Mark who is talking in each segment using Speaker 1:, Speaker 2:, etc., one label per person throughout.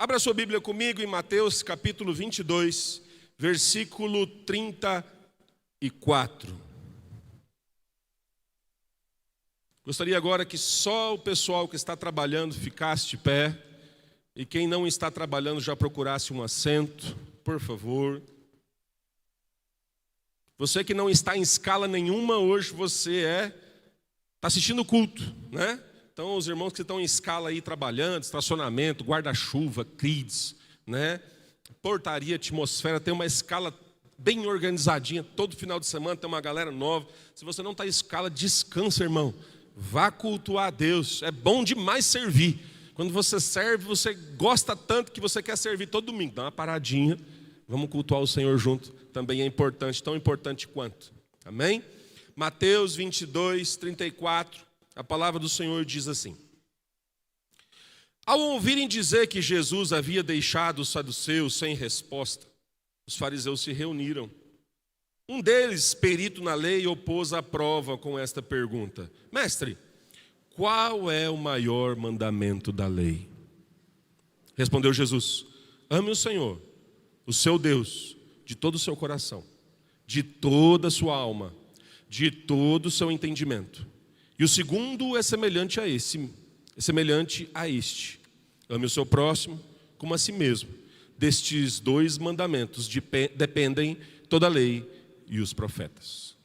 Speaker 1: Abra sua Bíblia comigo em Mateus capítulo 22, versículo 34. Gostaria agora que só o pessoal que está trabalhando ficasse de pé e quem não está trabalhando já procurasse um assento, por favor. Você que não está em escala nenhuma hoje, você está assistindo o culto, né? Então, os irmãos que estão em escala aí trabalhando, estacionamento, guarda-chuva, kids, né? Portaria, atmosfera, tem uma escala bem organizadinha. Todo final de semana tem uma galera nova. Se você não está em escala, descansa, irmão. Vá cultuar a Deus. É bom demais servir. Quando você serve, você gosta tanto que você quer servir todo domingo. Dá uma paradinha. Vamos cultuar o Senhor junto. Também é importante, tão importante quanto. Amém? Mateus 22, 34. A palavra do Senhor diz assim: ao ouvirem dizer que Jesus havia deixado os saduceus sem resposta, os fariseus se reuniram. Um deles, perito na lei, opôs à prova com esta pergunta: mestre, qual é o maior mandamento da lei? Respondeu Jesus: ame o Senhor, o seu Deus, de todo o seu coração, de toda a sua alma, de todo o seu entendimento. E o segundo é semelhante a este: ame o seu próximo como a si mesmo. Destes dois mandamentos dependem toda a lei e os profetas.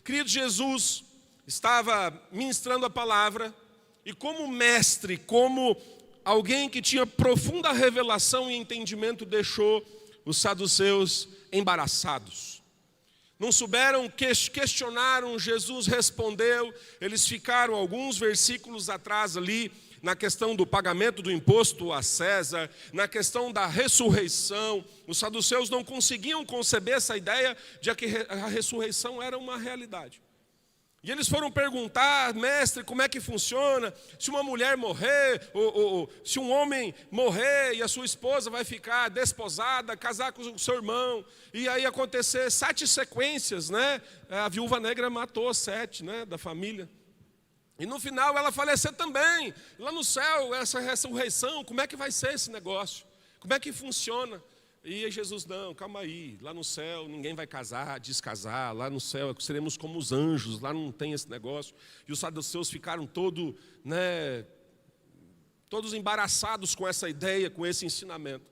Speaker 1: Querido, Jesus estava ministrando a palavra e como mestre, como alguém que tinha profunda revelação e entendimento, deixou os saduceus embaraçados. Não souberam, questionaram, Jesus respondeu. Eles ficaram alguns versículos atrás ali na questão do pagamento do imposto a César, na questão da ressurreição. Os saduceus não conseguiam conceber essa ideia de que a ressurreição era uma realidade. E eles foram perguntar: mestre, como é que funciona? Se uma mulher morrer, ou se um homem morrer e a sua esposa vai ficar desposada, casar com o seu irmão, e aí acontecer 7 sequências, né? A viúva negra matou 7, né, da família. E no final ela falecer também. Lá no céu, essa ressurreição, como é que vai ser esse negócio? Como é que funciona? E Jesus: não, calma aí, lá no céu ninguém vai casar, descasar, lá no céu seremos como os anjos, lá não tem esse negócio. E os saduceus ficaram todos embaraçados com essa ideia, com esse ensinamento.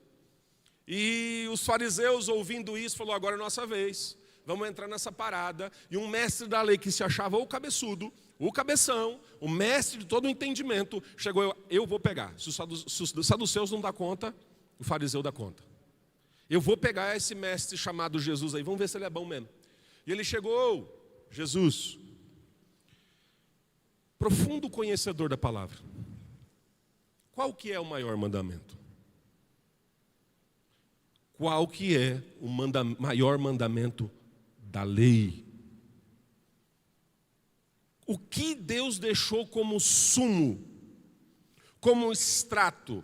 Speaker 1: E os fariseus, ouvindo isso, falaram: agora é nossa vez, vamos entrar nessa parada. E um mestre da lei que se achava o cabeçudo, o cabeção, o mestre de todo o entendimento, chegou: eu vou pegar. Se os saduceus não dá conta, o fariseu dá conta. Eu vou pegar esse mestre chamado Jesus aí, vamos ver se ele é bom mesmo. E ele chegou: Jesus, profundo conhecedor da palavra, qual que é o maior mandamento? Qual que é o maior mandamento da lei? O que Deus deixou como sumo, como extrato,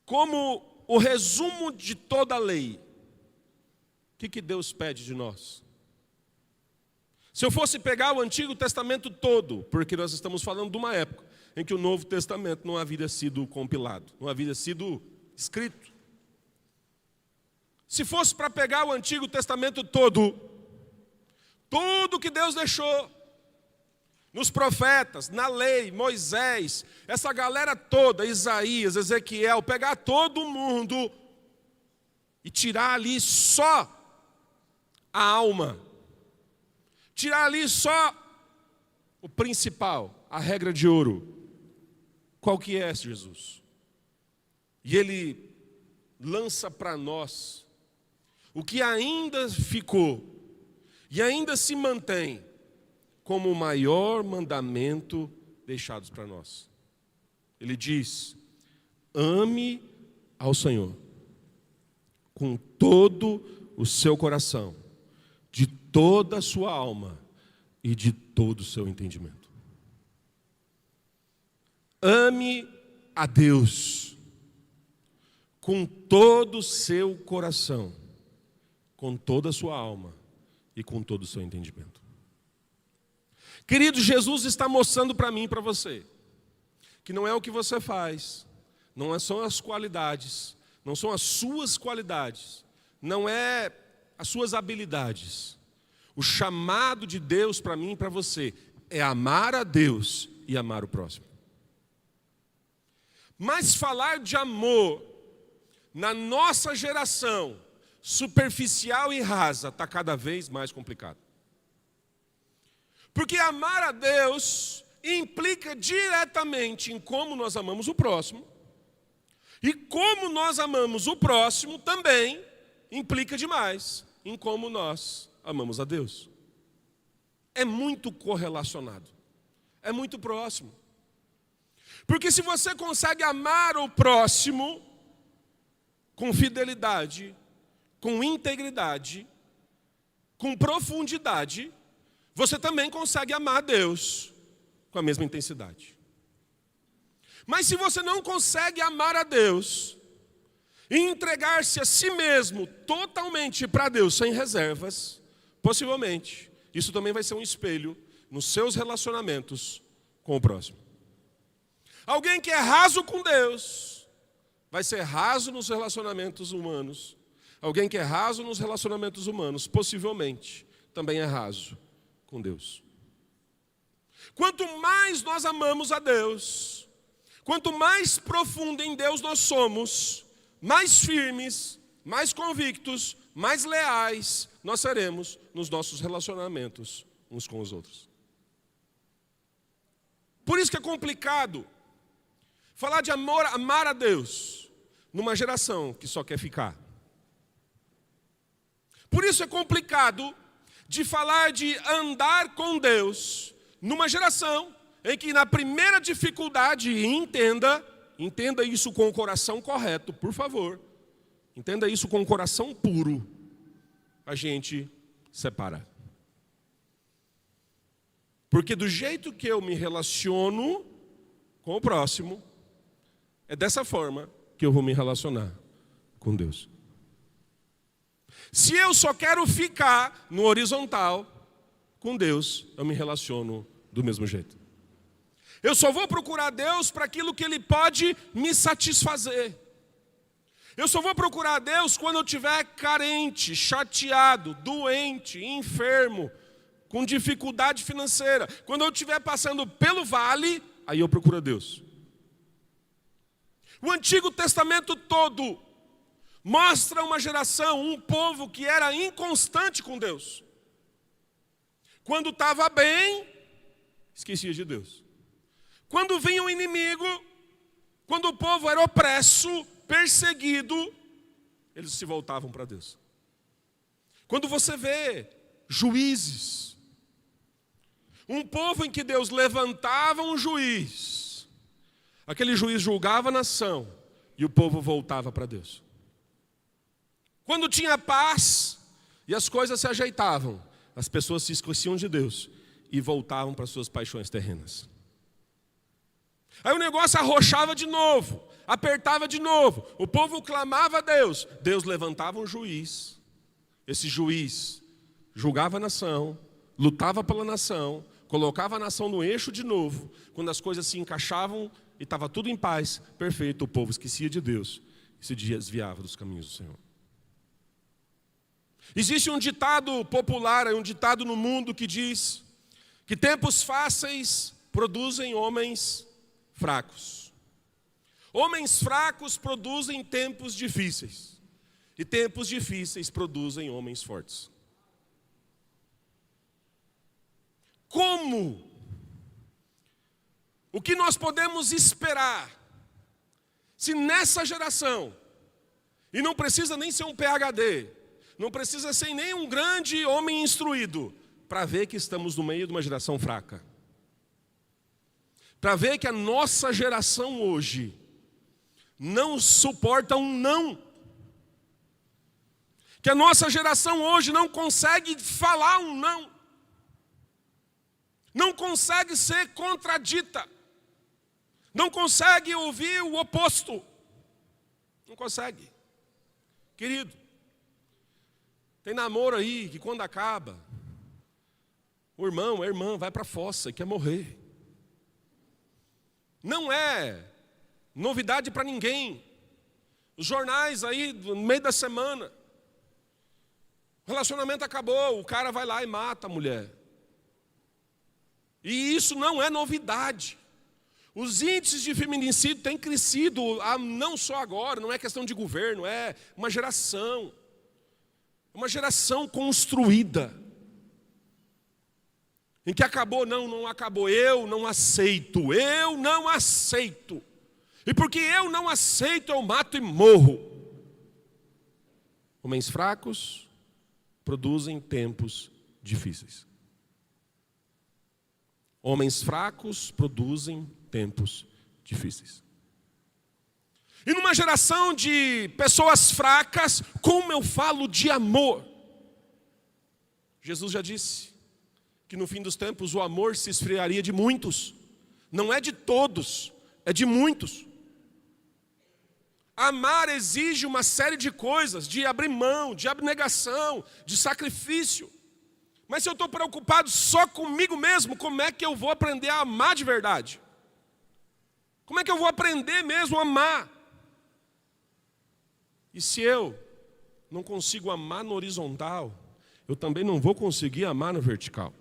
Speaker 1: como o resumo de toda a lei? O que Deus pede de nós? Se eu fosse pegar o Antigo Testamento todo, porque nós estamos falando de uma época em que o Novo Testamento não havia sido compilado, não havia sido escrito. Se fosse para pegar o Antigo Testamento todo, tudo que Deus deixou, nos profetas, na lei, Moisés, essa galera toda, Isaías, Ezequiel, pegar todo mundo e tirar ali só a alma, tirar ali só o principal, a regra de ouro. Qual que é, Jesus? E ele lança para nós o que ainda ficou e ainda se mantém como o maior mandamento deixado para nós. Ele diz: ame ao Senhor com todo o seu coração, de toda a sua alma e de todo o seu entendimento. Ame a Deus com todo o seu coração, com toda a sua alma e com todo o seu entendimento. Querido, Jesus está mostrando para mim e para você que não é o que você faz, não são as qualidades, não são as suas qualidades, não é as suas habilidades. O chamado de Deus para mim e para você é amar a Deus e amar o próximo. Mas falar de amor na nossa geração, superficial e rasa, está cada vez mais complicado. Porque amar a Deus implica diretamente em como nós amamos o próximo, e como nós amamos o próximo também implica demais em como nós amamos a Deus. É muito correlacionado, é muito próximo. Porque se você consegue amar o próximo com fidelidade, com integridade, com profundidade, você também consegue amar a Deus com a mesma intensidade. Mas se você não consegue amar a Deus e entregar-se a si mesmo totalmente para Deus, sem reservas, possivelmente, isso também vai ser um espelho nos seus relacionamentos com o próximo. Alguém que é raso com Deus, vai ser raso nos relacionamentos humanos. Alguém que é raso nos relacionamentos humanos, possivelmente, também é raso com Deus. Quanto mais nós amamos a Deus, quanto mais profundo em Deus nós somos, mais firmes, mais convictos, mais leais nós seremos nos nossos relacionamentos uns com os outros. Por isso que é complicado falar de amor, amar a Deus numa geração que só quer ficar. Por isso é complicado de falar de andar com Deus numa geração em que na primeira dificuldade, entenda isso com o coração correto, por favor. Entenda isso com o coração puro. A gente separa. Porque do jeito que eu me relaciono com o próximo, é dessa forma que eu vou me relacionar com Deus. Se eu só quero ficar no horizontal com Deus, eu me relaciono do mesmo jeito. Eu só vou procurar Deus para aquilo que Ele pode me satisfazer. Eu só vou procurar Deus quando eu estiver carente, chateado, doente, enfermo, com dificuldade financeira. Quando eu estiver passando pelo vale, aí eu procuro a Deus. O Antigo Testamento todo mostra uma geração, um povo que era inconstante com Deus. Quando estava bem, esquecia de Deus. Quando vinha o inimigo, quando o povo era opresso, perseguido, eles se voltavam para Deus. Quando você vê juízes, um povo em que Deus levantava um juiz, aquele juiz julgava a nação e o povo voltava para Deus. Quando tinha paz e as coisas se ajeitavam, as pessoas se esqueciam de Deus e voltavam para suas paixões terrenas. Aí o negócio arrochava de novo, apertava de novo, o povo clamava a Deus, Deus levantava um juiz, esse juiz julgava a nação, lutava pela nação, colocava a nação no eixo de novo. Quando as coisas se encaixavam e estava tudo em paz, perfeito, o povo esquecia de Deus e se desviava dos caminhos do Senhor. Existe um ditado popular, um ditado no mundo que diz que tempos fáceis produzem homens fracos. Homens fracos produzem tempos difíceis. E tempos difíceis produzem homens fortes. Como? O que nós podemos esperar se nessa geração, e não precisa nem ser um PhD, não precisa ser nem um grande homem instruído, para ver que estamos no meio de uma geração fraca. Para ver que a nossa geração hoje não suporta um não. Que a nossa geração hoje não consegue falar um não. Não consegue ser contradita. Não consegue ouvir o oposto. Não consegue. Querido, tem namoro aí que quando acaba, o irmão, a irmã vai para a fossa e quer morrer. Não é Novidade para ninguém. Os jornais aí, no meio da semana. O relacionamento acabou, o cara vai lá e mata a mulher. E isso não é novidade. Os índices de feminicídio têm crescido, não só agora, não é questão de governo, é uma geração construída, em que acabou, não acabou, eu não aceito, e porque eu não aceito, eu mato e morro. Homens fracos produzem tempos difíceis. Homens fracos produzem tempos difíceis. E numa geração de pessoas fracas, como eu falo de amor? Jesus já disse que no fim dos tempos o amor se esfriaria de muitos. Não é de todos, é de muitos. Amar exige uma série de coisas, de abrir mão, de abnegação, de sacrifício. Mas se eu estou preocupado só comigo mesmo, como é que eu vou aprender a amar de verdade? Como é que eu vou aprender mesmo a amar? E se eu não consigo amar no horizontal, eu também não vou conseguir amar no vertical.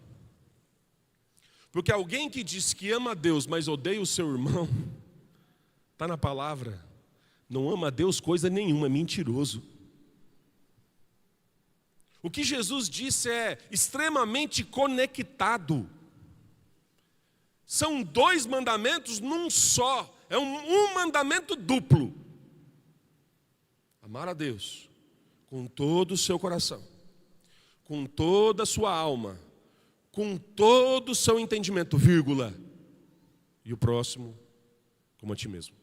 Speaker 1: Porque alguém que diz que ama a Deus, mas odeia o seu irmão, está na palavra, não ama a Deus coisa nenhuma, é mentiroso. O que Jesus disse é extremamente conectado. São 2 mandamentos num só, é um mandamento duplo. Amar a Deus com todo o seu coração, com toda a sua alma, com todo o seu entendimento, vírgula, e o próximo como a ti mesmo.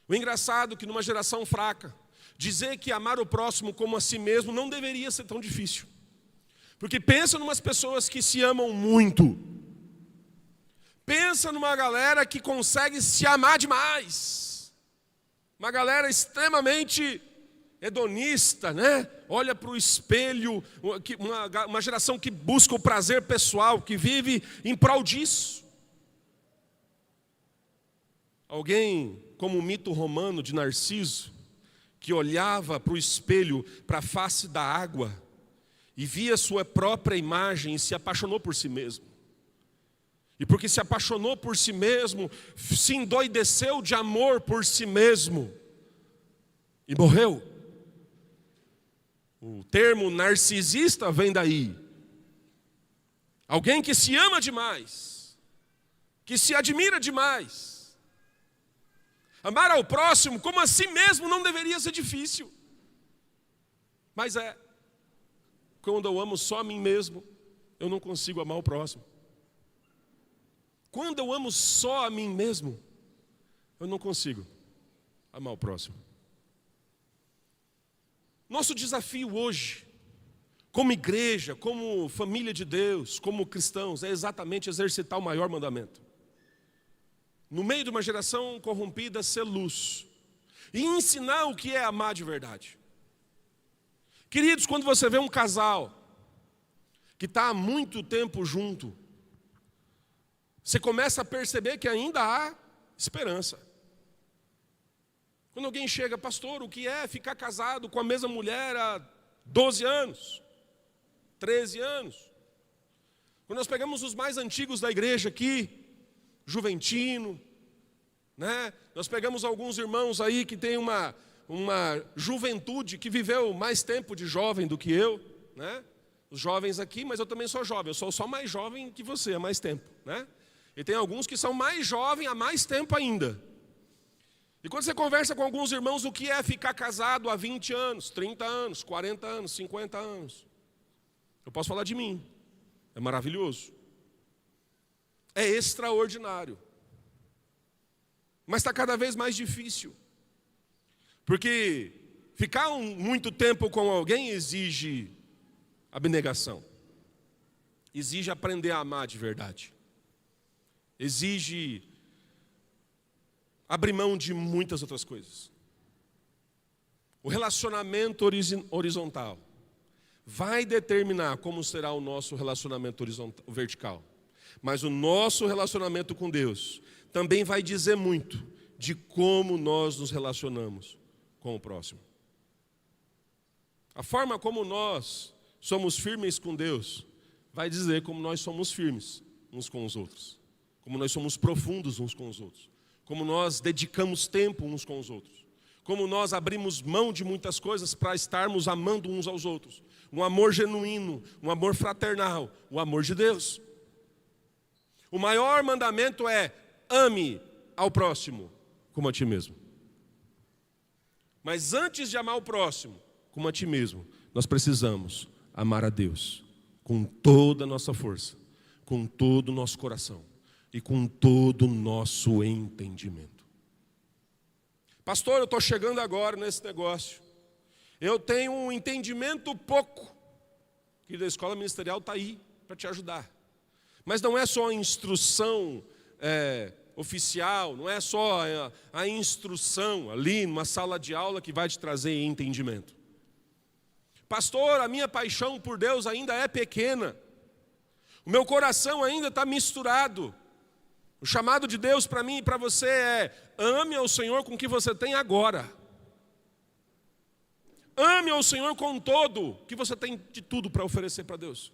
Speaker 1: O engraçado é que numa geração fraca, dizer que amar o próximo como a si mesmo não deveria ser tão difícil. Porque pensa em umas pessoas que se amam muito. Pensa numa galera que consegue se amar demais. Uma galera extremamente hedonista, né? Olha para o espelho, uma geração que busca o prazer pessoal, que vive em prol disso. Alguém como o mito romano de Narciso, que olhava para o espelho, para a face da água, e via sua própria imagem e se apaixonou por si mesmo. E porque se apaixonou por si mesmo, se endoideceu de amor por si mesmo, e morreu. O termo narcisista vem daí. Alguém que se ama demais, que se admira demais. Amar ao próximo como a si mesmo não deveria ser difícil. Mas é. Quando eu amo só a mim mesmo, eu não consigo amar o próximo. Quando eu amo só a mim mesmo, eu não consigo amar o próximo. Nosso desafio hoje, como igreja, como família de Deus, como cristãos, é exatamente exercitar o maior mandamento. No meio de uma geração corrompida, ser luz. E ensinar o que é amar de verdade. Queridos, quando você vê um casal que está há muito tempo junto, você começa a perceber que ainda há esperança. Quando alguém chega, pastor, o que é ficar casado com a mesma mulher há 12 anos, 13 anos? Quando nós pegamos os mais antigos da igreja aqui, Juventino, né? Nós pegamos alguns irmãos aí que têm uma juventude, que viveu mais tempo de jovem do que eu, né? Os jovens aqui, mas eu também sou jovem, eu sou só mais jovem que você há mais tempo, né? E tem alguns que são mais jovens há mais tempo ainda. E quando você conversa com alguns irmãos, o que é ficar casado há 20 anos, 30 anos, 40 anos, 50 anos? Eu posso falar de mim, é maravilhoso. É extraordinário. Mas está cada vez mais difícil. Porque ficar muito tempo com alguém exige abnegação. Exige aprender a amar de verdade. Exige abrir mão de muitas outras coisas. O relacionamento horizontal vai determinar como será o nosso relacionamento vertical. Mas o nosso relacionamento com Deus também vai dizer muito de como nós nos relacionamos com o próximo. A forma como nós somos firmes com Deus vai dizer como nós somos firmes uns com os outros, como nós somos profundos uns com os outros, como nós dedicamos tempo uns com os outros, como nós abrimos mão de muitas coisas para estarmos amando uns aos outros. Um amor genuíno, um amor fraternal, o amor de Deus. O maior mandamento é: ame ao próximo como a ti mesmo. Mas antes de amar o próximo como a ti mesmo, nós precisamos amar a Deus com toda a nossa força, com todo o nosso coração e com todo o nosso entendimento. Pastor, eu estou chegando agora nesse negócio. Eu tenho um entendimento pouco. E a escola ministerial está aí para te ajudar. Mas não é só a instrução oficial, não é só a instrução ali numa sala de aula que vai te trazer entendimento. Pastor, a minha paixão por Deus ainda é pequena. O meu coração ainda está misturado. O chamado de Deus para mim e para você é: ame ao Senhor com o que você tem agora. Ame ao Senhor com todo, que você tem de tudo para oferecer para Deus.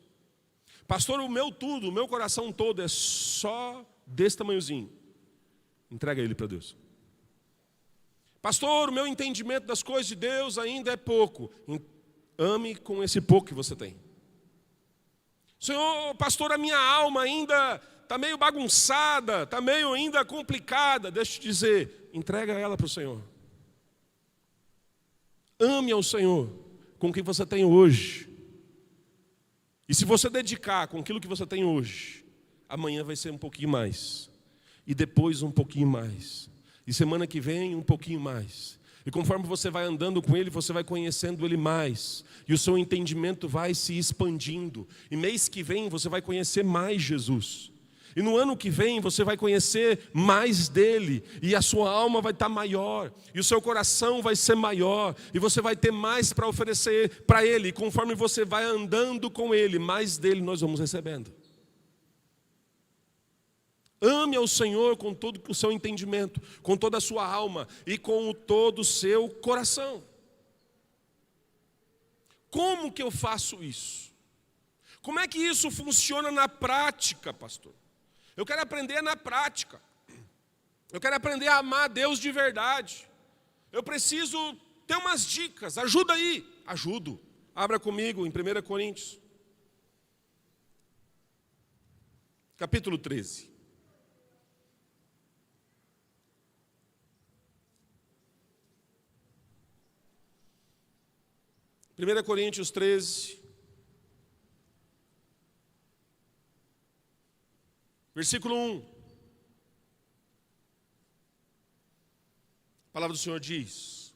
Speaker 1: Pastor, o meu tudo, o meu coração todo é só desse tamanhozinho. Entrega ele para Deus. Pastor, o meu entendimento das coisas de Deus ainda é pouco. Ame com esse pouco que você tem. Senhor, pastor, a minha alma ainda está meio bagunçada, está meio ainda complicada. Deixa eu te dizer, entrega ela para o Senhor. Ame ao Senhor com o que você tem hoje. E se você dedicar com aquilo que você tem hoje, amanhã vai ser um pouquinho mais. E depois um pouquinho mais. E semana que vem um pouquinho mais. E conforme você vai andando com Ele, você vai conhecendo Ele mais. E o seu entendimento vai se expandindo. E mês que vem você vai conhecer mais Jesus. E no ano que vem você vai conhecer mais dele, e a sua alma vai estar maior, e o seu coração vai ser maior, e você vai ter mais para oferecer para ele. E conforme você vai andando com ele, mais dele nós vamos recebendo. Ame ao Senhor com todo o seu entendimento, com toda a sua alma e com todo o seu coração. Como que eu faço isso? Como é que isso funciona na prática, pastor? Eu quero aprender na prática. Eu quero aprender a amar a Deus de verdade. Eu preciso ter umas dicas. Ajuda aí. Ajudo. Abra comigo em 1 Coríntios. Capítulo 13. Primeira Coríntios 13. Versículo 1. A palavra do Senhor diz: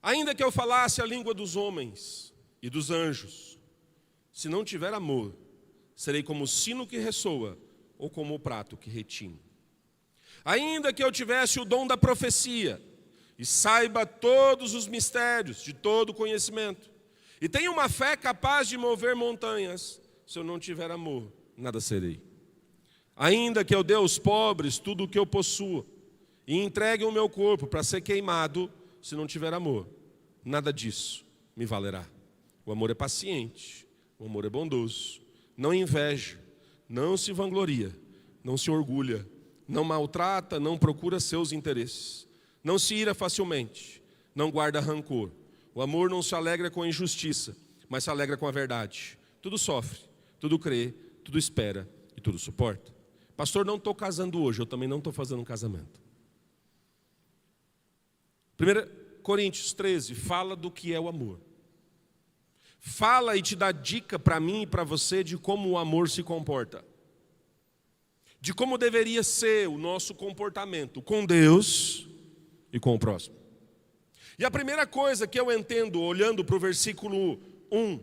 Speaker 1: ainda que eu falasse a língua dos homens e dos anjos, se não tiver amor, serei como o sino que ressoa ou como o prato que retine. Ainda que eu tivesse o dom da profecia e saiba todos os mistérios de todo conhecimento, e tenha uma fé capaz de mover montanhas, se eu não tiver amor, nada serei. Ainda que eu dê aos pobres tudo o que eu possuo e entregue o meu corpo para ser queimado, se não tiver amor, nada disso me valerá. O amor é paciente, o amor é bondoso, não inveja, não se vangloria, não se orgulha, não maltrata, não procura seus interesses, não se ira facilmente, não guarda rancor. O amor não se alegra com a injustiça, mas se alegra com a verdade. Tudo sofre, tudo crê, tudo espera e tudo suporta. Pastor, não estou casando hoje, eu também não estou fazendo um casamento. 1 Coríntios 13 fala do que é o amor. Fala e te dá dica para mim e para você de como o amor se comporta. De como deveria ser o nosso comportamento com Deus e com o próximo. E a primeira coisa que eu entendo, olhando para o versículo 1,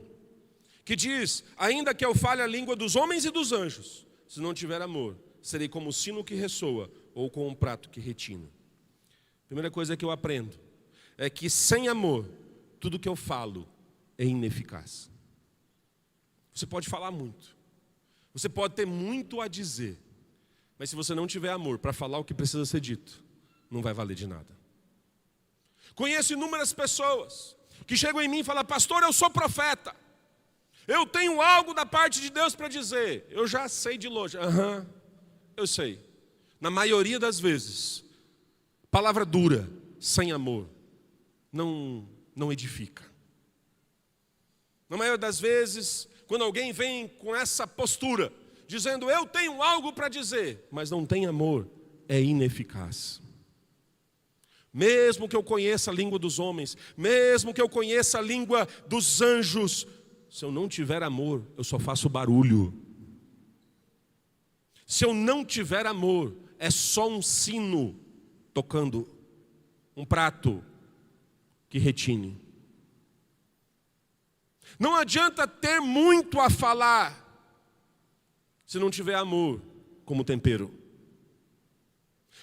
Speaker 1: que diz: ainda que eu fale a língua dos homens e dos anjos, se não tiver amor, serei como o sino que ressoa ou como um prato que retina. Primeira coisa que eu aprendo é que sem amor, tudo que eu falo é ineficaz. Você pode falar muito, você pode ter muito a dizer, Mas se você não tiver amor para falar o que precisa ser dito, não vai valer de nada. Conheço inúmeras pessoas que chegam em mim e falam: pastor, eu sou profeta, eu tenho algo da parte de Deus para dizer. Eu já sei de longe. Eu sei. Na maioria das vezes, palavra dura, sem amor, não edifica. Na maioria das vezes, quando alguém vem com essa postura, dizendo: eu tenho algo para dizer, mas não tem amor, é ineficaz. Mesmo que eu conheça a língua dos homens, mesmo que eu conheça a língua dos anjos, se eu não tiver amor, eu só faço barulho. Se eu não tiver amor, é só um sino tocando, um prato que retine. Não adianta ter muito a falar se não tiver amor como tempero.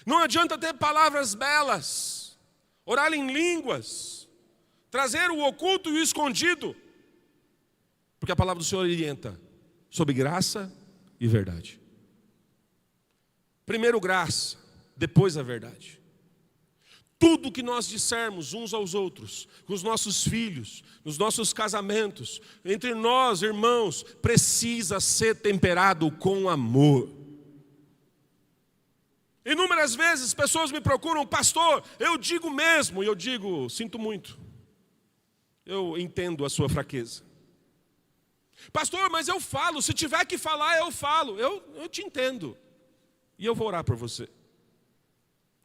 Speaker 1: Não adianta ter palavras belas, orar em línguas, trazer o oculto e o escondido, porque a palavra do Senhor orienta sobre graça e verdade. Primeiro graça, depois a verdade. Tudo que nós dissermos uns aos outros, com os nossos filhos, nos nossos casamentos, entre nós, irmãos, precisa ser temperado com amor. Inúmeras vezes pessoas me procuram: pastor, eu digo mesmo, e eu digo: sinto muito, eu entendo a sua fraqueza. Pastor, mas eu falo, se tiver que falar eu falo. Eu te entendo, e eu vou orar por você.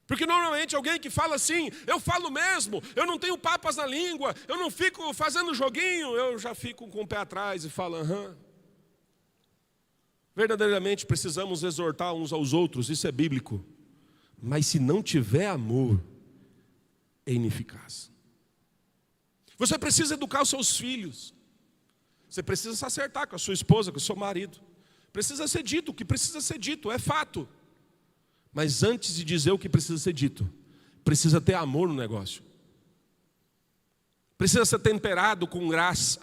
Speaker 1: Porque normalmente alguém que fala assim: eu falo mesmo, eu não tenho papas na língua, eu não fico fazendo joguinho, eu já fico com o pé atrás e falo: Verdadeiramente precisamos exortar uns aos outros, isso é bíblico. Mas se não tiver amor, é ineficaz. Você precisa educar os seus filhos. Você precisa se acertar com a sua esposa, com o seu marido. Precisa ser dito o que precisa ser dito, é fato. Mas antes de dizer o que precisa ser dito, precisa ter amor no negócio. Precisa ser temperado com graça.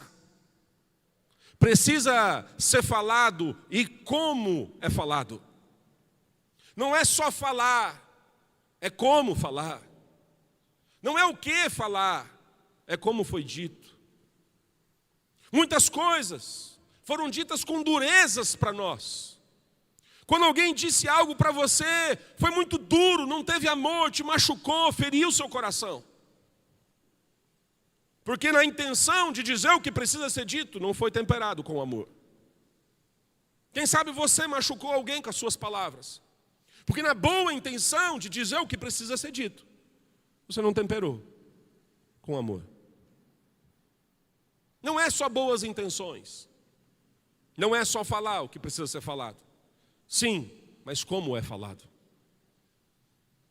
Speaker 1: Precisa ser falado e como é falado. Não é só falar, é como falar. Não é o que falar, é como foi dito. Muitas coisas foram ditas com durezas para nós. Quando alguém disse algo para você, foi muito duro, não teve amor, te machucou, feriu o seu coração. Porque na intenção de dizer o que precisa ser dito, não foi temperado com amor. Quem sabe você machucou alguém com as suas palavras. Porque na boa intenção de dizer o que precisa ser dito, você não temperou com amor. Não é só boas intenções. Não é só falar o que precisa ser falado. Sim, mas como é falado?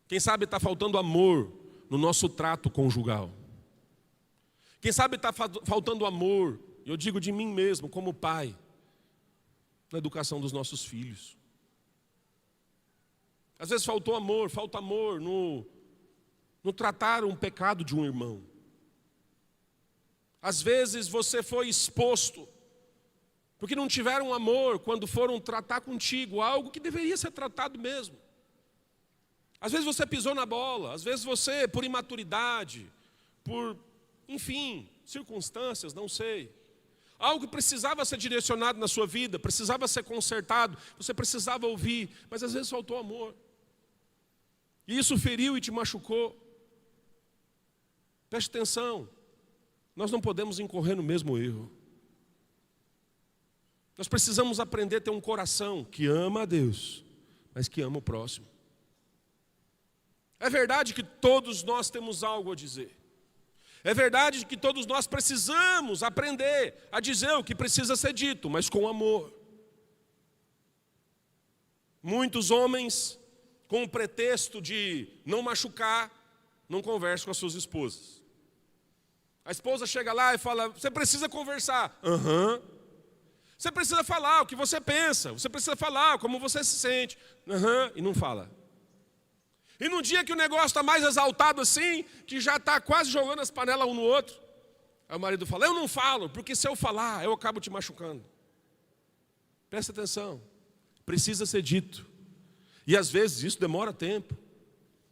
Speaker 1: Quem sabe está faltando amor no nosso trato conjugal. Quem sabe está faltando amor, eu digo de mim mesmo, como pai, na educação dos nossos filhos. Às vezes falta amor no tratar um pecado de um irmão. Às vezes você foi exposto, porque não tiveram amor quando foram tratar contigo algo que deveria ser tratado mesmo. Às vezes você pisou na bola, às vezes você, por imaturidade, enfim, circunstâncias, não sei. Algo que precisava ser direcionado na sua vida, precisava ser consertado, você precisava ouvir, mas às vezes faltou amor. E isso feriu e te machucou. Preste atenção, nós não podemos incorrer no mesmo erro. Nós precisamos aprender a ter um coração que ama a Deus, mas que ama o próximo. É verdade que todos nós temos algo a dizer. É verdade que todos nós precisamos aprender a dizer o que precisa ser dito, mas com amor. Muitos homens, com o pretexto de não machucar, não conversam com as suas esposas. A esposa chega lá e fala: você precisa conversar. Você precisa falar o que você pensa, você precisa falar como você se sente. E não fala. E no dia que o negócio está mais exaltado assim, que já está quase jogando as panelas um no outro, aí o marido fala: eu não falo, porque se eu falar, eu acabo te machucando. Presta atenção, precisa ser dito. E às vezes isso demora tempo.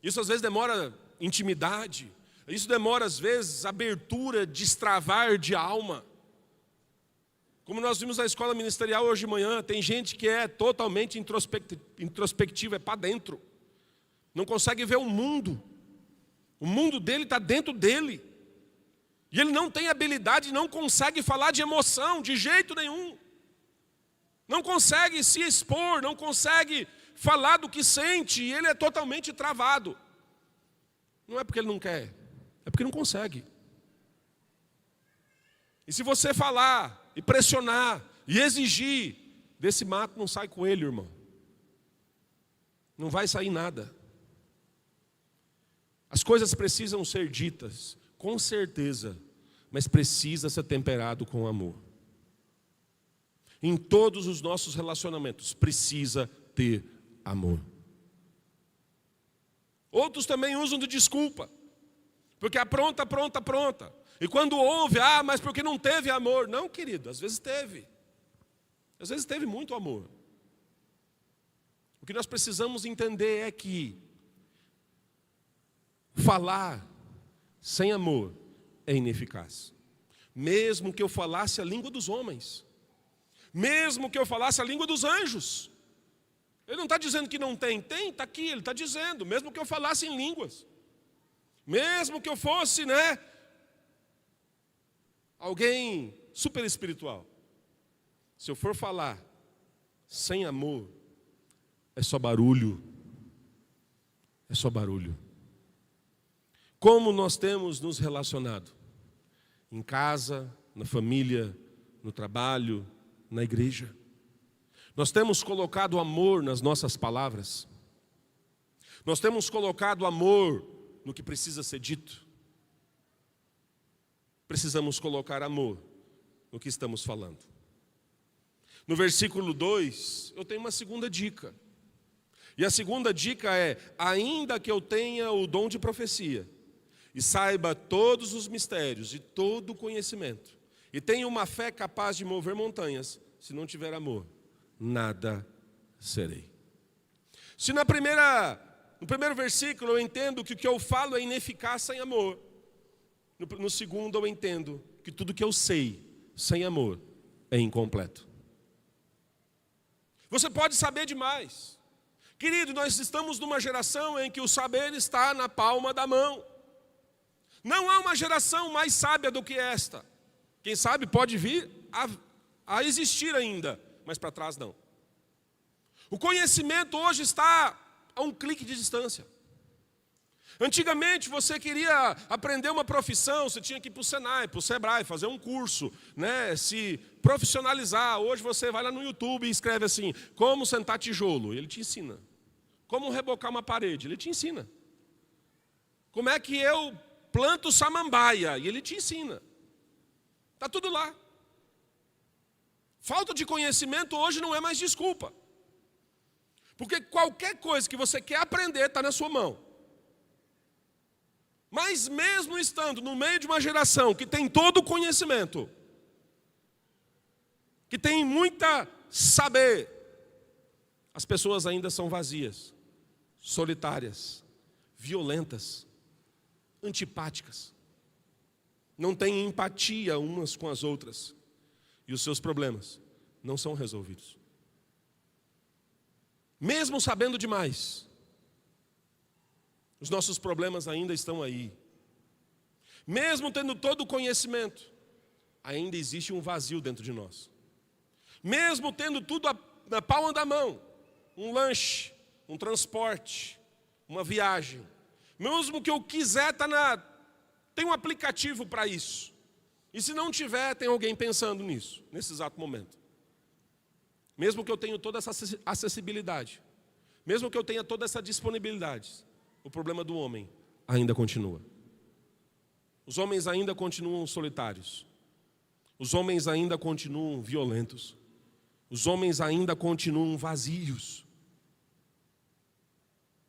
Speaker 1: Isso às vezes demora intimidade. Isso demora às vezes abertura, destravar de alma. Como nós vimos na escola ministerial hoje de manhã, tem gente que é totalmente introspectiva, é para dentro. Não consegue ver o mundo. O mundo dele está dentro dele. E ele não tem habilidade, não consegue falar de emoção, de jeito nenhum. Não consegue se expor, não consegue falar do que sente, e ele é totalmente travado. Não é porque ele não quer, é porque não consegue. E se você falar, e pressionar, e exigir, desse mato não sai coelho, irmão. Não vai sair nada. As coisas precisam ser ditas, com certeza, mas precisa ser temperado com amor. Em todos os nossos relacionamentos, precisa ter amor. Outros também usam de desculpa, porque apronta. E quando ouve, mas porque não teve amor. Não, querido, às vezes teve. Às vezes teve muito amor. O que nós precisamos entender é que falar sem amor é ineficaz. Mesmo que eu falasse a língua dos homens, mesmo que eu falasse a língua dos anjos, ele não está dizendo que não tem, está aqui, ele está dizendo, mesmo que eu falasse em línguas, mesmo que eu fosse, alguém super espiritual, se eu for falar sem amor, é só barulho, é só barulho. Como nós temos nos relacionado? Em casa, na família, no trabalho, na igreja. Nós temos colocado amor nas nossas palavras. Nós temos colocado amor no que precisa ser dito. Precisamos colocar amor no que estamos falando. No versículo 2, eu tenho uma segunda dica. E a segunda dica é: ainda que eu tenha o dom de profecia, e saiba todos os mistérios e todo o conhecimento, e tenha uma fé capaz de mover montanhas, se não tiver amor, nada serei. Se no primeiro versículo eu entendo que o que eu falo é ineficaz sem amor, no segundo eu entendo que tudo que eu sei sem amor é incompleto. Você pode saber demais. Querido, nós estamos numa geração em que o saber está na palma da mão. Não há uma geração mais sábia do que esta. Quem sabe pode vir a existir ainda, mas para trás não. O conhecimento hoje está a um clique de distância. Antigamente você queria aprender uma profissão, você tinha que ir para o Senai, para o Sebrae, fazer um curso, se profissionalizar. Hoje você vai lá no YouTube e escreve assim: como sentar tijolo, ele te ensina. Como rebocar uma parede, ele te ensina. Como é que eu planto samambaia, e ele te ensina. Está tudo lá. Falta de conhecimento hoje não é mais desculpa. Porque qualquer coisa que você quer aprender está na sua mão. Mas mesmo estando no meio de uma geração que tem todo o conhecimento, que tem muita saber, as pessoas ainda são vazias, solitárias, violentas, antipáticas. Não têm empatia umas com as outras. E os seus problemas não são resolvidos. Mesmo sabendo demais, os nossos problemas ainda estão aí. Mesmo tendo todo o conhecimento, ainda existe um vazio dentro de nós. Mesmo tendo tudo na palma da mão, um lanche, um transporte, uma viagem, mesmo que eu quiser, tem um aplicativo para isso. E se não tiver, tem alguém pensando nisso, nesse exato momento. Mesmo que eu tenha toda essa acessibilidade, mesmo que eu tenha toda essa disponibilidade, o problema do homem ainda continua. Os homens ainda continuam solitários. Os homens ainda continuam violentos. Os homens ainda continuam vazios.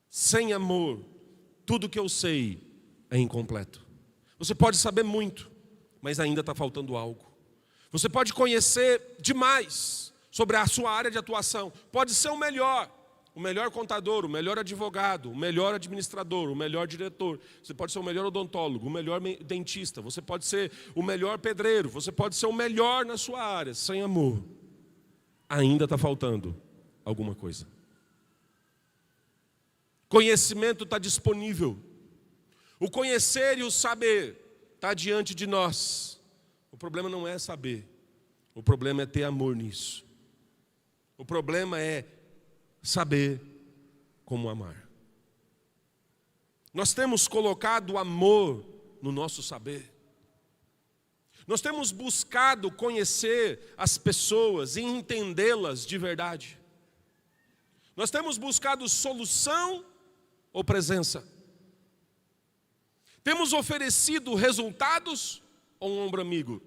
Speaker 1: Sem amor, tudo que eu sei é incompleto. Você pode saber muito, mas ainda está faltando algo. Você pode conhecer demais sobre a sua área de atuação. Pode ser o melhor, o melhor contador, o melhor advogado, o melhor administrador, o melhor diretor. Você pode ser o melhor odontólogo, o melhor dentista. Você pode ser o melhor pedreiro. Você pode ser o melhor na sua área. Sem amor, ainda está faltando alguma coisa. Conhecimento está disponível. O conhecer e o saber está diante de nós. O problema não é saber. O problema é ter amor nisso. O problema é saber como amar. Nós temos colocado amor no nosso saber. Nós temos buscado conhecer as pessoas e entendê-las de verdade. Nós temos buscado solução ou presença. Temos oferecido resultados ou um ombro amigo.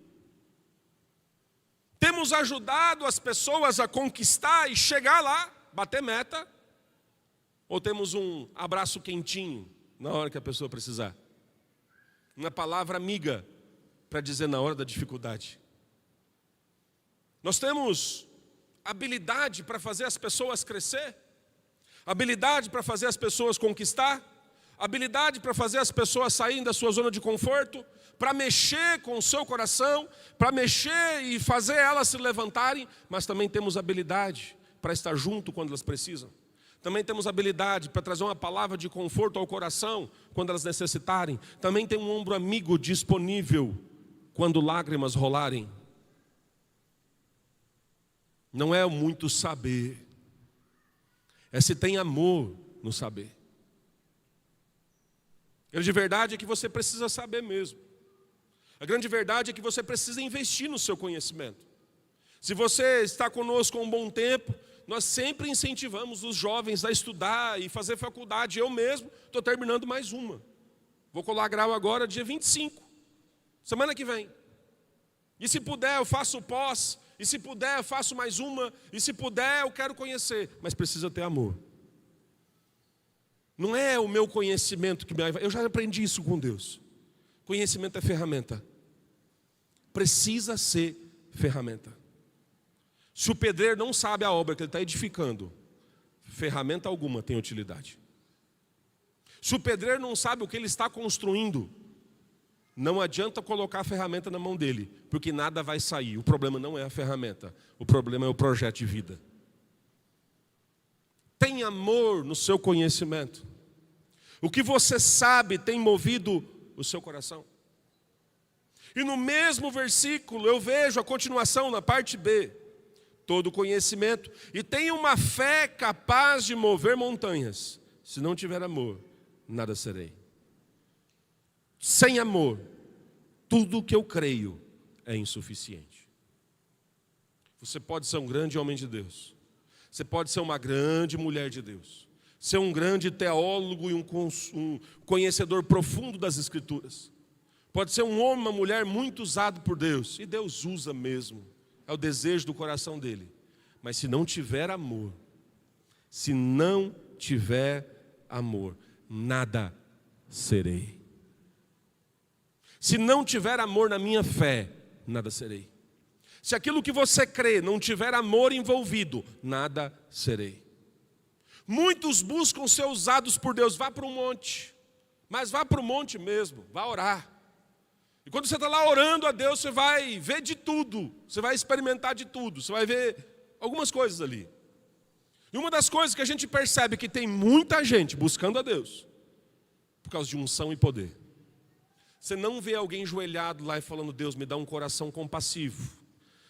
Speaker 1: Temos ajudado as pessoas a conquistar e chegar lá, bater meta, ou temos um abraço quentinho na hora que a pessoa precisar? Uma palavra amiga para dizer na hora da dificuldade. Nós temos habilidade para fazer as pessoas crescer, habilidade para fazer as pessoas conquistar, habilidade para fazer as pessoas saírem da sua zona de conforto, para mexer com o seu coração, para mexer e fazer elas se levantarem, mas também temos habilidade para estar junto quando elas precisam. Também temos habilidade para trazer uma palavra de conforto ao coração quando elas necessitarem. Também tem um ombro amigo disponível quando lágrimas rolarem. Não é muito saber, é se tem amor no saber. A grande verdade é que você precisa saber mesmo. A grande verdade é que você precisa investir no seu conhecimento. Se você está conosco há um bom tempo, nós sempre incentivamos os jovens a estudar e fazer faculdade. Eu mesmo estou terminando mais uma. Vou colar grau agora dia 25, semana que vem. E se puder eu faço pós, e se puder eu faço mais uma, e se puder eu quero conhecer. Mas precisa ter amor. Não é o meu conhecimento que me... Eu já aprendi isso com Deus. Conhecimento é ferramenta. Precisa ser ferramenta. Se o pedreiro não sabe a obra que ele está edificando, ferramenta alguma tem utilidade. Se o pedreiro não sabe o que ele está construindo, não adianta colocar a ferramenta na mão dele, porque nada vai sair. O problema não é a ferramenta, o problema é o projeto de vida. Tem amor no seu conhecimento. O que você sabe tem movido o seu coração. E no mesmo versículo eu vejo a continuação na parte B. Todo conhecimento. E tem uma fé capaz de mover montanhas. Se não tiver amor, nada serei. Sem amor, tudo que eu creio é insuficiente. Você pode ser um grande homem de Deus. Você pode ser uma grande mulher de Deus. Ser um grande teólogo e um conhecedor profundo das Escrituras. Pode ser um homem, uma mulher muito usado por Deus. E Deus usa mesmo. É o desejo do coração dele. Mas se não tiver amor, se não tiver amor, nada serei. Se não tiver amor na minha fé, nada serei. Se aquilo que você crê não tiver amor envolvido, nada serei. Muitos buscam ser usados por Deus. Vá para um monte, mas vá para o monte mesmo, vá orar. E quando você está lá orando a Deus, você vai ver de tudo, você vai experimentar de tudo, você vai ver algumas coisas ali. E uma das coisas que a gente percebe é que tem muita gente buscando a Deus por causa de unção e poder. Você não vê alguém enjoelhado lá e falando: Deus, me dá um coração compassivo,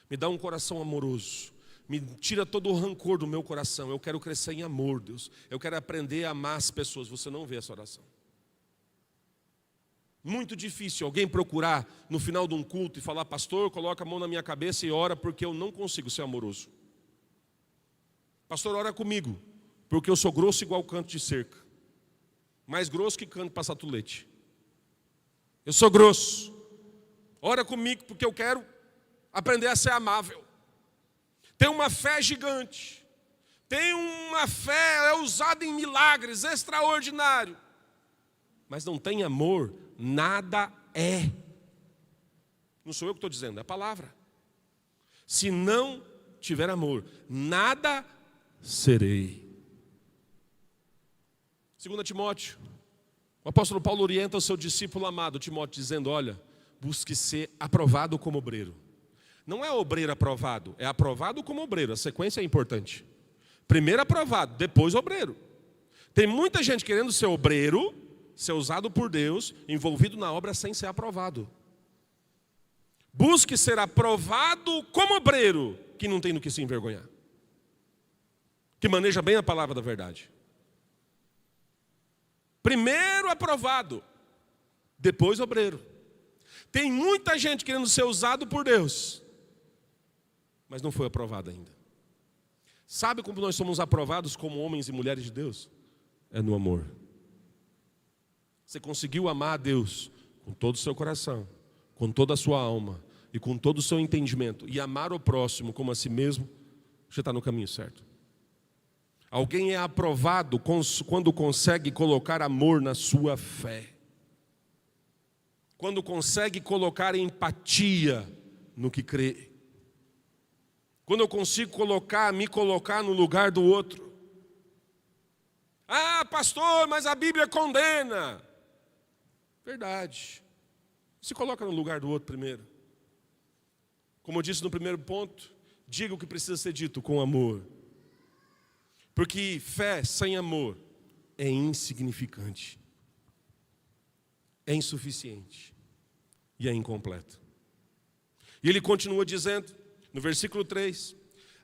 Speaker 1: me dá um coração amoroso, me tira todo o rancor do meu coração, eu quero crescer em amor, Deus, eu quero aprender a amar as pessoas. Você não vê essa oração. Muito difícil alguém procurar no final de um culto e falar: pastor, coloca a mão na minha cabeça e ora porque eu não consigo ser amoroso. Pastor, ora comigo, porque eu sou grosso igual canto de cerca. Mais grosso que canto para satulete. Eu sou grosso. Ora comigo porque eu quero aprender a ser amável. Tem uma fé gigante. Tem uma fé usada em milagres, extraordinário. Mas não tem amor, nada é. Não sou eu que estou dizendo, é a palavra. Se não tiver amor, nada serei. 2 Timóteo, o apóstolo Paulo orienta o seu discípulo amado Timóteo, dizendo: olha, busque ser aprovado como obreiro. Não é obreiro aprovado, é aprovado como obreiro. A sequência é importante. Primeiro aprovado, depois obreiro. Tem muita gente querendo ser obreiro, ser usado por Deus, envolvido na obra sem ser aprovado. Busque ser aprovado como obreiro, que não tem no que se envergonhar, que maneja bem a palavra da verdade. Primeiro aprovado, depois obreiro. Tem muita gente querendo ser usado por Deus, mas não foi aprovado ainda. Sabe como nós somos aprovados como homens e mulheres de Deus? É no amor. Você conseguiu amar a Deus com todo o seu coração, com toda a sua alma e com todo o seu entendimento, e amar o próximo como a si mesmo, você está no caminho certo. Alguém é aprovado quando consegue colocar amor na sua fé, quando consegue colocar empatia no que crê, quando eu consigo me colocar no lugar do outro. Ah, pastor, mas a Bíblia condena. Verdade. Se coloca no lugar do outro primeiro. Como eu disse no primeiro ponto, diga o que precisa ser dito com amor. Porque fé sem amor é insignificante, é insuficiente e é incompleto. E ele continua dizendo, no versículo 3,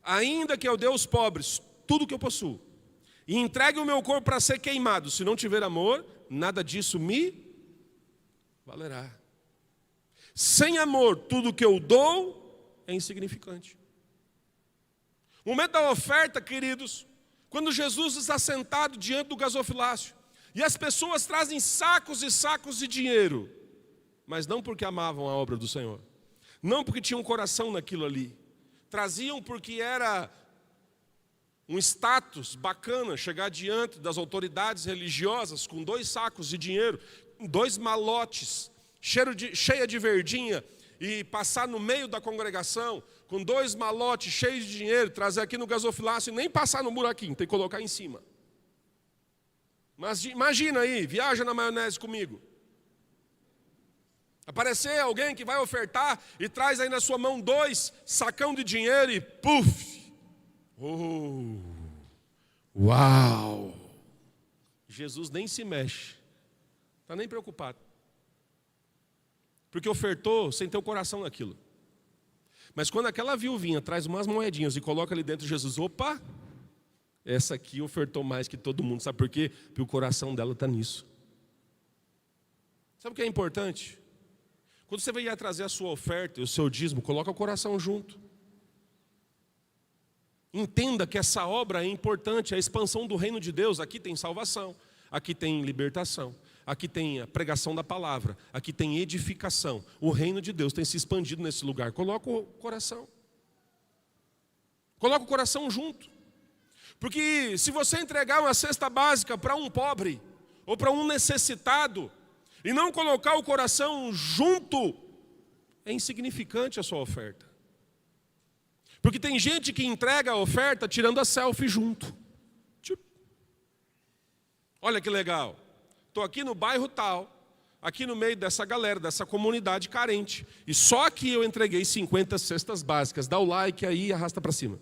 Speaker 1: ainda que eu dê aos pobres tudo o que eu possuo, e entregue o meu corpo para ser queimado, se não tiver amor, nada disso me valerá. Sem amor, tudo que eu dou é insignificante. O momento da oferta, queridos, quando Jesus está sentado diante do gasofilácio, e as pessoas trazem sacos e sacos de dinheiro, mas não porque amavam a obra do Senhor, não porque tinham um coração naquilo ali, traziam porque era um status bacana chegar diante das autoridades religiosas com 2 sacos de dinheiro, 2 malotes, cheia de verdinha, e passar no meio da congregação com 2 malotes cheios de dinheiro, trazer aqui no gasofilácio e nem passar no buraquinho, tem que colocar em cima. Mas imagina aí, viaja na maionese comigo. Aparecer alguém que vai ofertar e traz aí na sua mão 2 sacão de dinheiro e puf! Oh, uau! Jesus nem se mexe, está nem preocupado, porque ofertou sem ter o coração naquilo. Mas quando aquela viuvinha traz umas moedinhas e coloca ali dentro, Jesus, opa, essa aqui ofertou mais que todo mundo. Sabe por quê? Porque o coração dela está nisso. Sabe o que é importante? Quando você vier trazer a sua oferta e o seu dízimo, coloca o coração junto. Entenda que essa obra é importante, a expansão do reino de Deus. Aqui tem salvação, aqui tem libertação, aqui tem a pregação da palavra, aqui tem edificação. O reino de Deus tem se expandido nesse lugar. Coloca o coração. Coloca o coração junto. Porque se você entregar uma cesta básica para um pobre ou para um necessitado e não colocar o coração junto, é insignificante a sua oferta. Porque tem gente que entrega a oferta tirando a selfie junto. Tipo, olha que legal. Estou aqui no bairro tal, aqui no meio dessa galera, dessa comunidade carente. E só aqui eu entreguei 50 cestas básicas. Dá o like aí e arrasta para cima.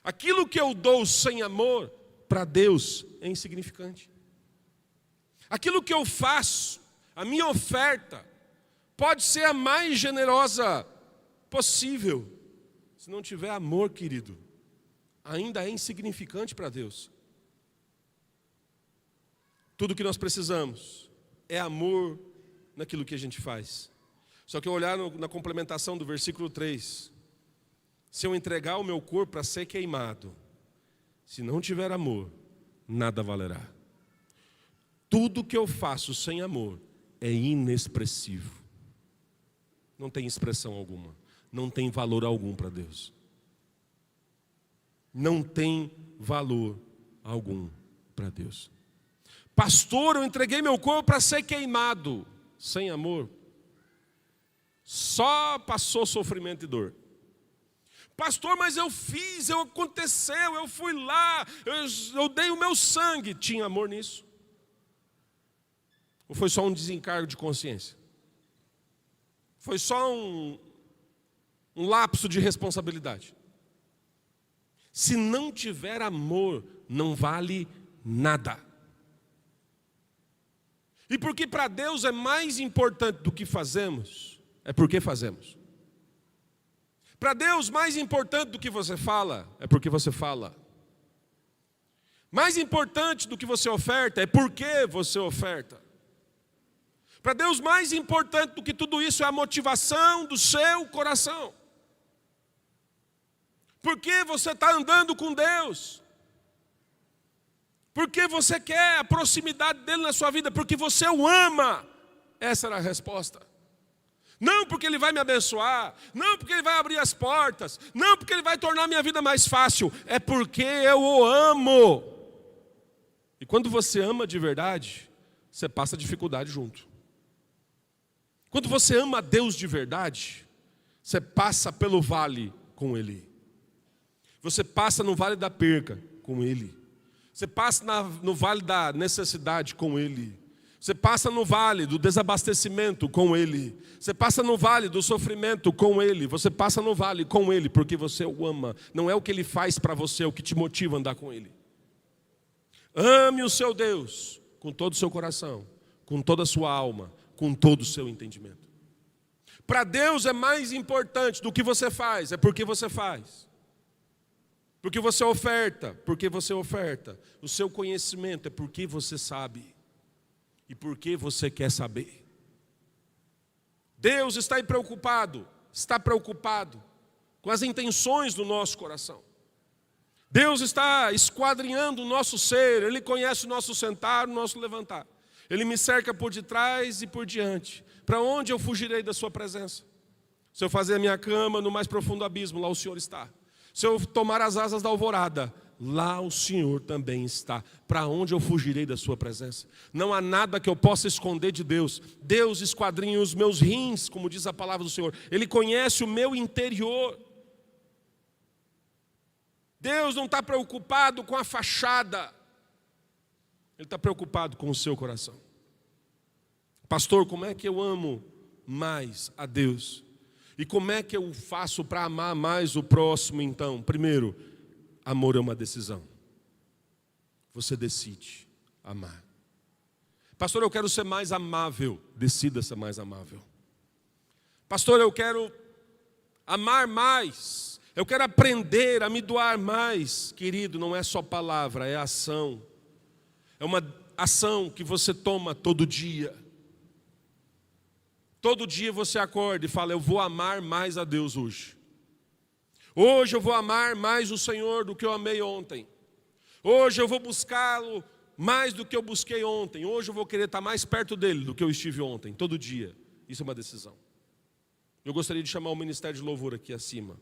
Speaker 1: Aquilo que eu dou sem amor para Deus é insignificante. Aquilo que eu faço, a minha oferta, pode ser a mais generosa possível. Se não tiver amor, querido, ainda é insignificante para Deus. Tudo que nós precisamos é amor naquilo que a gente faz. Só que eu olhar na complementação do versículo 3, se eu entregar o meu corpo para ser queimado, se não tiver amor, nada valerá. Tudo que eu faço sem amor é inexpressivo. Não tem expressão alguma, não tem valor algum para Deus. Não tem valor algum para Deus. Pastor, eu entreguei meu corpo para ser queimado. Sem amor, só passou sofrimento e dor. Pastor, mas eu fiz, aconteceu, eu fui lá, eu dei o meu sangue. Tinha amor nisso? Ou foi só um desencargo de consciência? Foi só um lapso de responsabilidade? Se não tiver amor, não vale nada. E porque para Deus é mais importante do que fazemos, é porque fazemos. Para Deus, mais importante do que você fala, é porque você fala. Mais importante do que você oferta, é porque você oferta. Para Deus, mais importante do que tudo isso é a motivação do seu coração. Por que você está andando com Deus? Porque você quer a proximidade dele na sua vida, porque você o ama. Essa era a resposta. Não porque ele vai me abençoar, não porque ele vai abrir as portas, não porque ele vai tornar a minha vida mais fácil, é porque eu o amo. E quando você ama de verdade, você passa dificuldade junto. Quando você ama a Deus de verdade, você passa pelo vale com Ele. Você passa no vale da perca com Ele. Você passa no vale da necessidade com Ele. Você passa no vale do desabastecimento com Ele. Você passa no vale do sofrimento com Ele. Você passa no vale com Ele porque você o ama. Não é o que Ele faz para você, é o que te motiva a andar com Ele. Ame o seu Deus com todo o seu coração, com toda a sua alma, com todo o seu entendimento. Para Deus é mais importante do que você faz, é porque você faz. Porque você oferta, porque você oferta. O seu conhecimento é porque você sabe. E porque você quer saber. Deus está preocupado com as intenções do nosso coração. Deus está esquadrinhando o nosso ser, Ele conhece o nosso sentar, o nosso levantar. Ele me cerca por detrás e por diante. Para onde eu fugirei da sua presença? Se eu fazer a minha cama no mais profundo abismo, lá o Senhor está. Se eu tomar as asas da alvorada, lá o Senhor também está. Para onde eu fugirei da sua presença? Não há nada que eu possa esconder de Deus. Deus esquadrinha os meus rins, como diz a palavra do Senhor. Ele conhece o meu interior. Deus não está preocupado com a fachada. Ele está preocupado com o seu coração. Pastor, como é que eu amo mais a Deus? E como é que eu faço para amar mais o próximo então? Primeiro, amor é uma decisão. Você decide amar. Pastor, eu quero ser mais amável. Decida ser mais amável. Pastor, eu quero amar mais. Eu quero aprender a me doar mais. Querido, não é só palavra, é ação. É uma ação que você toma todo dia. Todo dia você acorda e fala, eu vou amar mais a Deus hoje. Hoje eu vou amar mais o Senhor do que eu amei ontem. Hoje eu vou buscá-lo mais do que eu busquei ontem. Hoje eu vou querer estar mais perto dele do que eu estive ontem, todo dia. Isso é uma decisão. Eu gostaria de chamar o Ministério de Louvor aqui acima.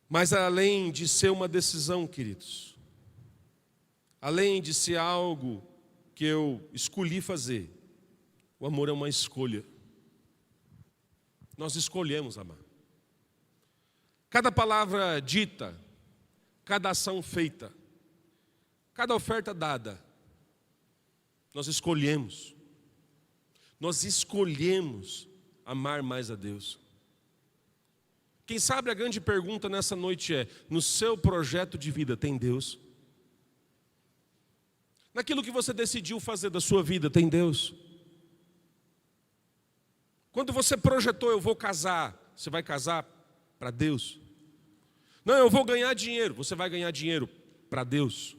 Speaker 1: Mas além de ser uma decisão, queridos, além de ser algo que eu escolhi fazer, o amor é uma escolha. Nós escolhemos amar. Cada palavra dita, cada ação feita, cada oferta dada, nós escolhemos. Nós escolhemos amar mais a Deus. Quem sabe a grande pergunta nessa noite é, no seu projeto de vida tem Deus? Naquilo que você decidiu fazer da sua vida tem Deus? Quando você projetou, eu vou casar, você vai casar para Deus? Não, eu vou ganhar dinheiro, você vai ganhar dinheiro para Deus?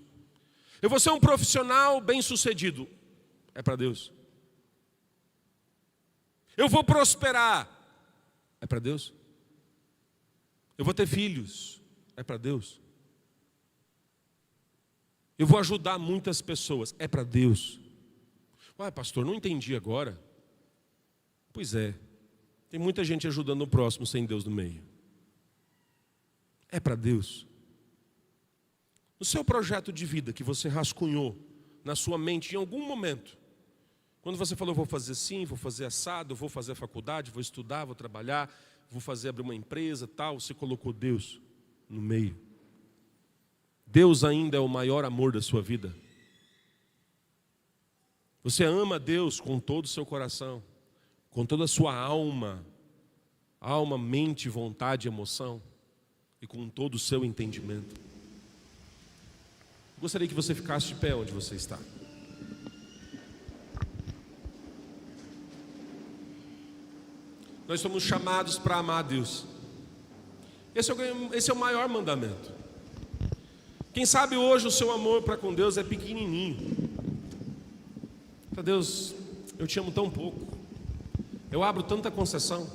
Speaker 1: Eu vou ser um profissional bem-sucedido, é para Deus? Eu vou prosperar, é para Deus? Eu vou ter filhos, é para Deus? Eu vou ajudar muitas pessoas, é para Deus? Ué, pastor, não entendi agora. Pois é, tem muita gente ajudando o próximo sem Deus no meio. É para Deus? No seu projeto de vida que você rascunhou na sua mente em algum momento, quando você falou, vou fazer assim, vou fazer assado, vou fazer faculdade, vou estudar, vou trabalhar, vou abrir uma empresa, tal, você colocou Deus no meio. Deus ainda é o maior amor da sua vida. Você ama Deus com todo o seu coração, com toda a sua alma, mente, vontade, emoção, e com todo o seu entendimento. Gostaria que você ficasse de pé onde você está. Nós somos chamados para amar a Deus. Esse é o maior mandamento. Quem sabe hoje o seu amor para com Deus é pequenininho. Para Deus, eu te amo tão pouco. Eu abro tanta concessão.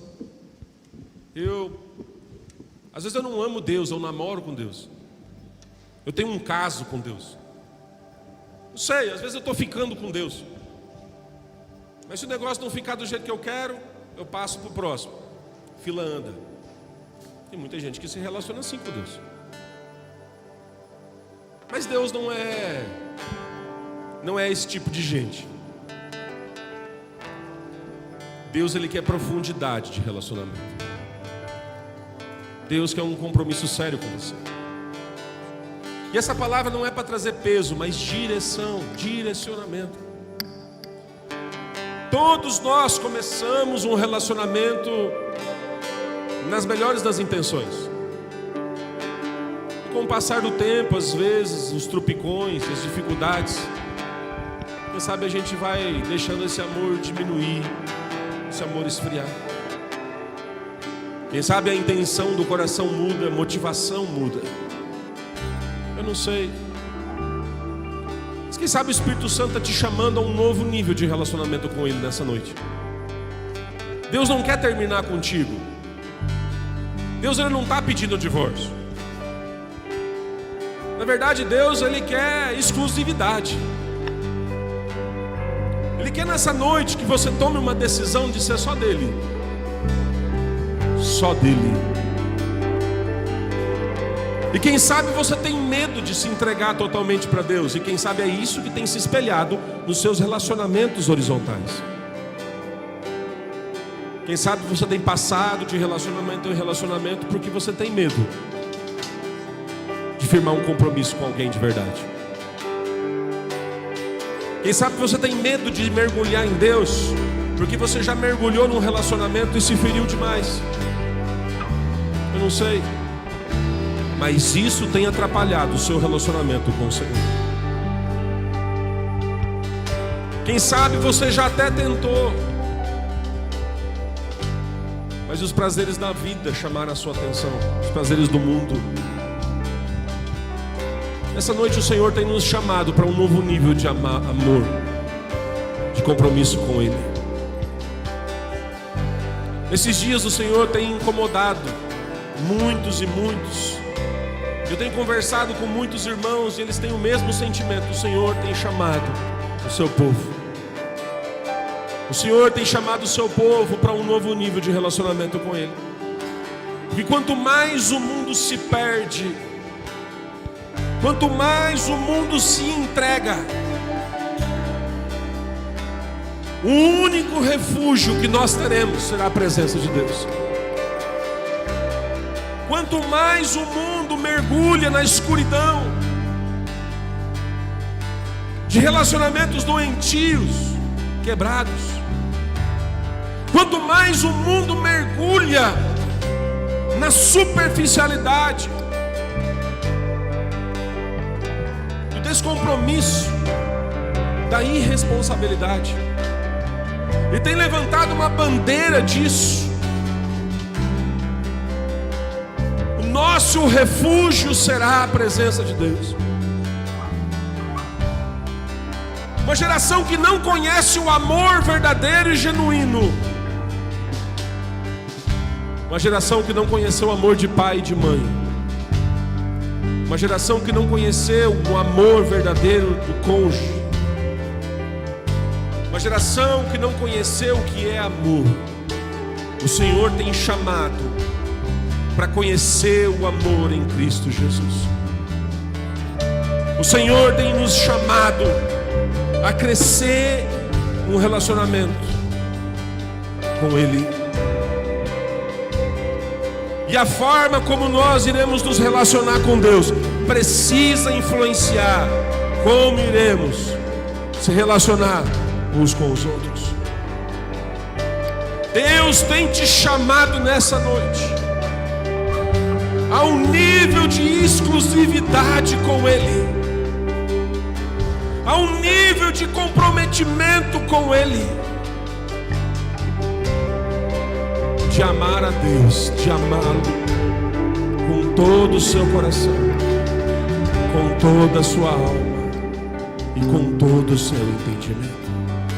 Speaker 1: Às vezes eu não amo Deus, eu namoro com Deus. Eu tenho um caso com Deus. Não sei, às vezes eu estou ficando com Deus. Mas se o negócio não ficar do jeito que eu quero, eu passo para o próximo. Fila anda. Tem muita gente que se relaciona assim com Deus. Mas Deus não é esse tipo de gente. Deus, Ele quer profundidade de relacionamento. Deus quer um compromisso sério com você. E essa palavra não é para trazer peso, mas direcionamento. Todos nós começamos um relacionamento nas melhores das intenções. E com o passar do tempo, às vezes, os tropicões, as dificuldades, quem sabe a gente vai deixando esse amor diminuir, esse amor esfriar. Quem sabe a intenção do coração muda, a motivação muda. Eu não sei. Mas quem sabe o Espírito Santo está te chamando a um novo nível de relacionamento com Ele nessa noite. Deus não quer terminar contigo. Deus, Ele não está pedindo divórcio. Na verdade, Deus, Ele quer exclusividade. Ele quer nessa noite que você tome uma decisão de ser só dele. Só dele. E quem sabe você tem medo de se entregar totalmente para Deus. E quem sabe é isso que tem se espelhado nos seus relacionamentos horizontais. Quem sabe você tem passado de relacionamento em relacionamento porque você tem medo de firmar um compromisso com alguém de verdade. Quem sabe você tem medo de mergulhar em Deus porque você já mergulhou num relacionamento e se feriu demais. Eu não sei. Mas isso tem atrapalhado o seu relacionamento com o Senhor. Quem sabe você já até tentou, mas os prazeres da vida chamaram a sua atenção, os prazeres do mundo. Nessa noite o Senhor tem nos chamado para um novo nível de amor, de compromisso com Ele. Nesses dias o Senhor tem incomodado muitos e muitos. Eu tenho conversado com muitos irmãos e eles têm o mesmo sentimento. O Senhor tem chamado o seu povo. O Senhor tem chamado o seu povo para um novo nível de relacionamento com Ele. Porque quanto mais o mundo se perde, quanto mais o mundo se entrega, o único refúgio que nós teremos será a presença de Deus. Quanto mais o mundo mergulha na escuridão de relacionamentos doentios, quebrados, quanto mais o mundo mergulha na superficialidade, do descompromisso, da irresponsabilidade, ele tem levantado uma bandeira disso. Nosso refúgio será a presença de Deus. Uma geração que não conhece o amor verdadeiro e genuíno. Uma geração que não conheceu o amor de pai e de mãe. Uma geração que não conheceu o amor verdadeiro do cônjuge. Uma geração que não conheceu o que é amor. O Senhor tem chamado para conhecer o amor em Cristo Jesus. O Senhor tem nos chamado a crescer um relacionamento com Ele. E a forma como nós iremos nos relacionar com Deus precisa influenciar como iremos se relacionar uns com os outros. Deus tem te chamado nessa noite a um nível de exclusividade com Ele, a um nível de comprometimento com Ele, de amar a Deus, de amá-lo com todo o seu coração, com toda a sua alma e com todo o seu entendimento.